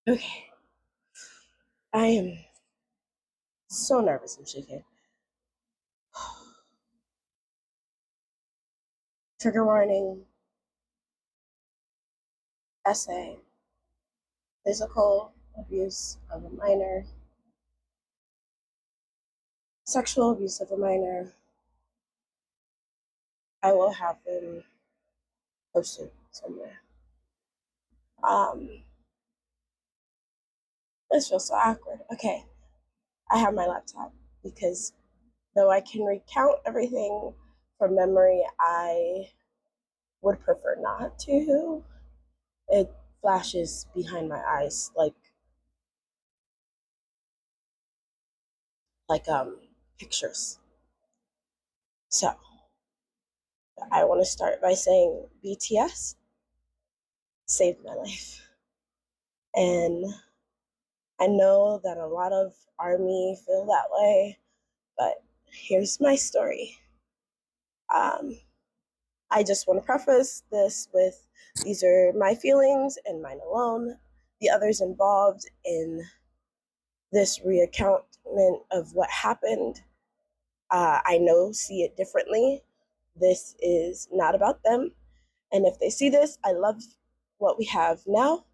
Okay, I am so nervous and shaking. Trigger warning, essay, physical abuse of a minor, sexual abuse of a minor. I will have them posted somewhere. Um, this feels so awkward. Okay, I have my laptop because though I can recount everything from memory, I would prefer not to. It flashes behind my eyes like pictures. So I want to start by saying BTS saved my life. And I know that a lot of ARMY feel that way, but here's my story. Um, I just want to preface this with these are my feelings and mine alone. The others involved in this reaccountment of what happened, I know, see it differently. This is not about them. And if they see this, I love what we have now.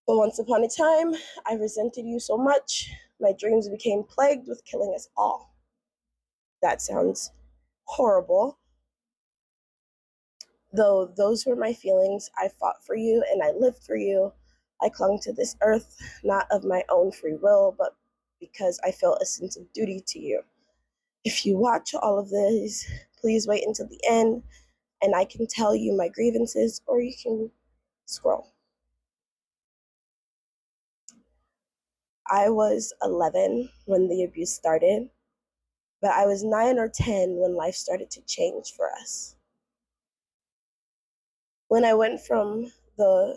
But once upon a time, I resented you so much, my dreams became plagued with killing us all. That sounds horrible. Though those were my feelings, I fought for you and I lived for you. I clung to this earth, not of my own free will, but because I felt a sense of duty to you. If you watch all of this, please wait until the end and I can tell you my grievances, or you can scroll. I was 11 when the abuse started, but I was 9 or 10 when life started to change for us. When I went from the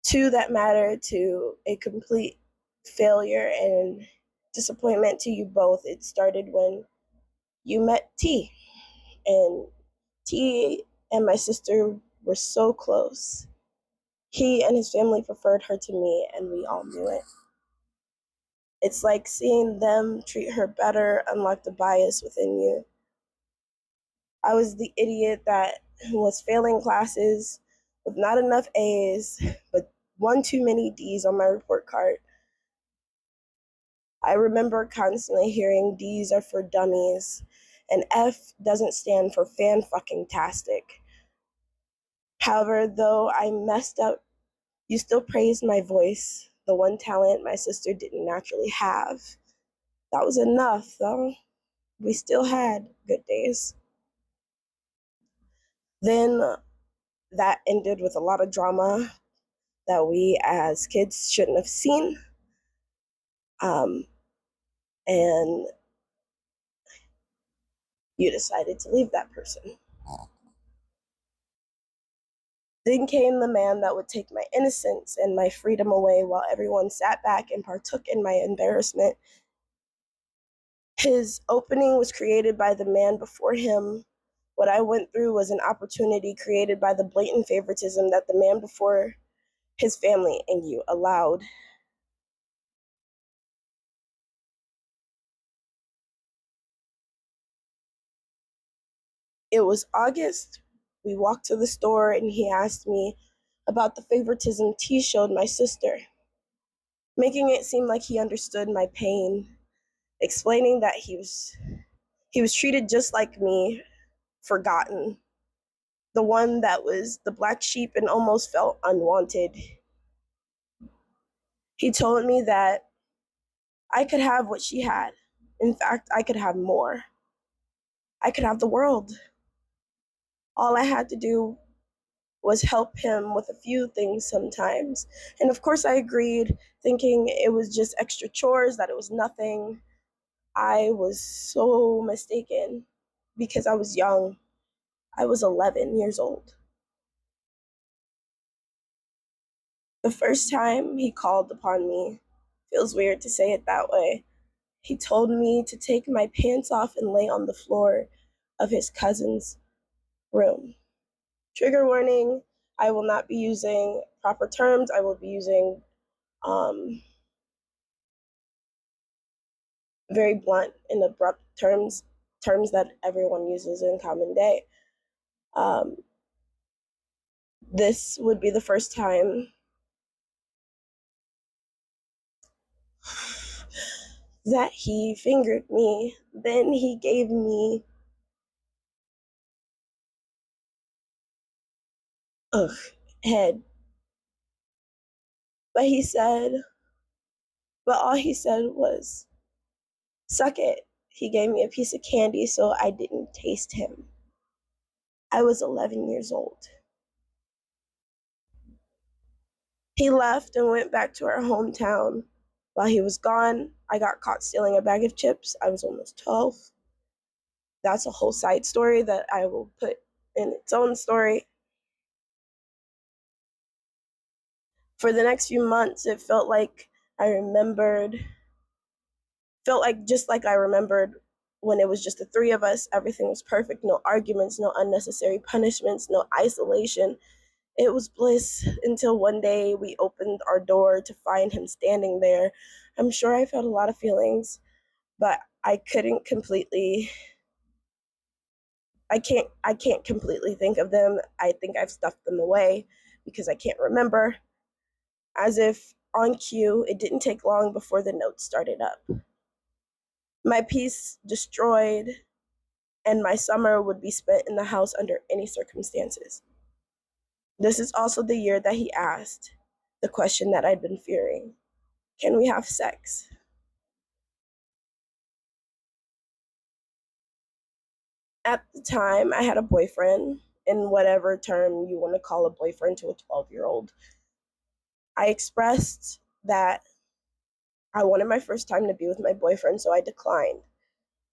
two that mattered to a complete failure and disappointment to you both, it started when you met T. And T and my sister were so close. He and his family preferred her to me, and we all knew it. It's like seeing them treat her better unlocked the bias within you. I was the idiot that was failing classes with not enough A's, but one too many D's on my report card. I remember constantly hearing D's are for dummies, and F doesn't stand for fan fucking tastic. However, though I messed up, you still praised my voice, the one talent my sister didn't naturally have. That was enough, though. We still had good days. Then that ended with a lot of drama that we as kids shouldn't have seen. Um, and you decided to leave that person. Then came the man that would take my innocence and my freedom away while everyone sat back and partook in my embarrassment. His opening was created by the man before him. What I went through was an opportunity created by the blatant favoritism that the man before his family and you allowed. It was August. We walked to the store and he asked me about the favoritism T showed my sister, making it seem like he understood my pain, explaining that he was treated just like me, forgotten, the one that was the black sheep and almost felt unwanted. He told me that I could have what she had. In fact, I could have more. I could have the world. All I had to do was help him with a few things sometimes. And of course, I agreed, thinking it was just extra chores, that it was nothing. I was so mistaken because I was young. I was 11 years old. The first time he called upon me, feels weird to say it that way, he told me to take my pants off and lay on the floor of his cousin's room. Trigger warning, I will not be using proper terms. I will be using very blunt and abrupt terms that everyone uses in common day. This would be the first time that he fingered me. Then he gave me head. But all he said was, suck it. He gave me a piece of candy so I didn't taste him. I was 11 years old. He left and went back to our hometown. While he was gone, I got caught stealing a bag of chips. I was almost 12. That's a whole side story that I will put in its own story. For the next few months, it felt like just like I remembered when it was just the three of us. Everything was perfect, no arguments, no unnecessary punishments, no isolation. It was bliss until one day we opened our door to find him standing there. I'm sure I felt a lot of feelings, but I can't completely think of them. I think I've stuffed them away because I can't remember. As if on cue, it didn't take long before the note started up. My peace destroyed, and my summer would be spent in the house under any circumstances. This is also the year that he asked the question that I'd been fearing: can we have sex? At the time, I had a boyfriend, in whatever term you want to call a boyfriend to a 12-year-old. I expressed that I wanted my first time to be with my boyfriend, so I declined.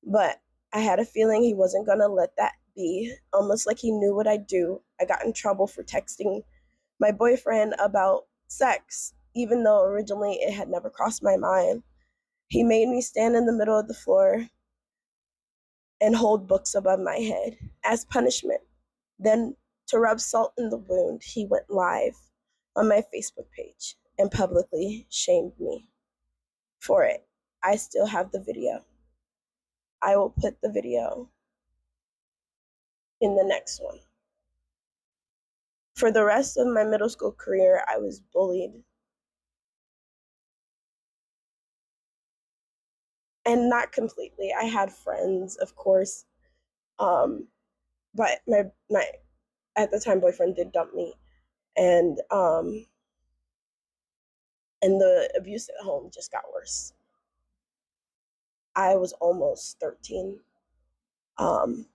But I had a feeling he wasn't going to let that be, almost like he knew what I'd do. I got in trouble for texting my boyfriend about sex, even though originally it had never crossed my mind. He made me stand in the middle of the floor and hold books above my head as punishment. Then, to rub salt in the wound, he went live on my Facebook page and publicly shamed me for it. I still have the video. I will put the video in the next one. For the rest of my middle school career, I was bullied. And not completely. I had friends, of course, but my at the time boyfriend did dump me, and the abuse at home just got worse. I was almost 13. Um,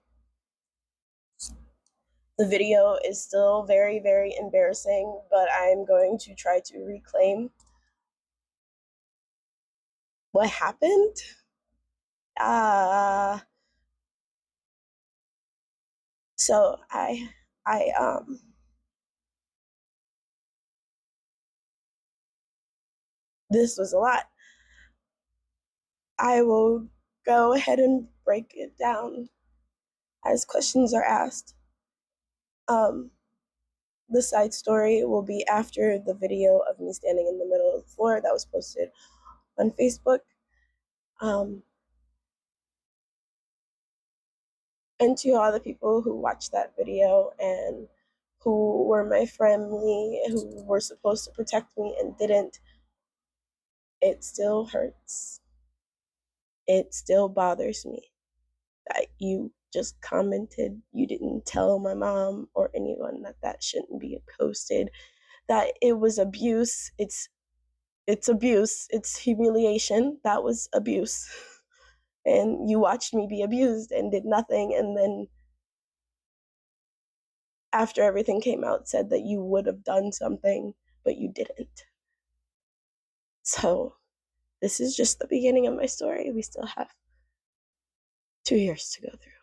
the video is still very, very embarrassing, but I'm going to try to reclaim what happened. So I this was a lot. I will go ahead and break it down as questions are asked. The side story will be after the video of me standing in the middle of the floor that was posted on Facebook. And to all the people who watched that video and who were my family, who were supposed to protect me and didn't, it still hurts. It still bothers me that you just commented. You didn't tell my mom or anyone that that shouldn't be posted, that it was abuse. It's abuse. It's humiliation. That was abuse. And you watched me be abused and did nothing, and then after everything came out said that you would have done something, but you didn't. So this is just the beginning of my story. We still have 2 years to go through.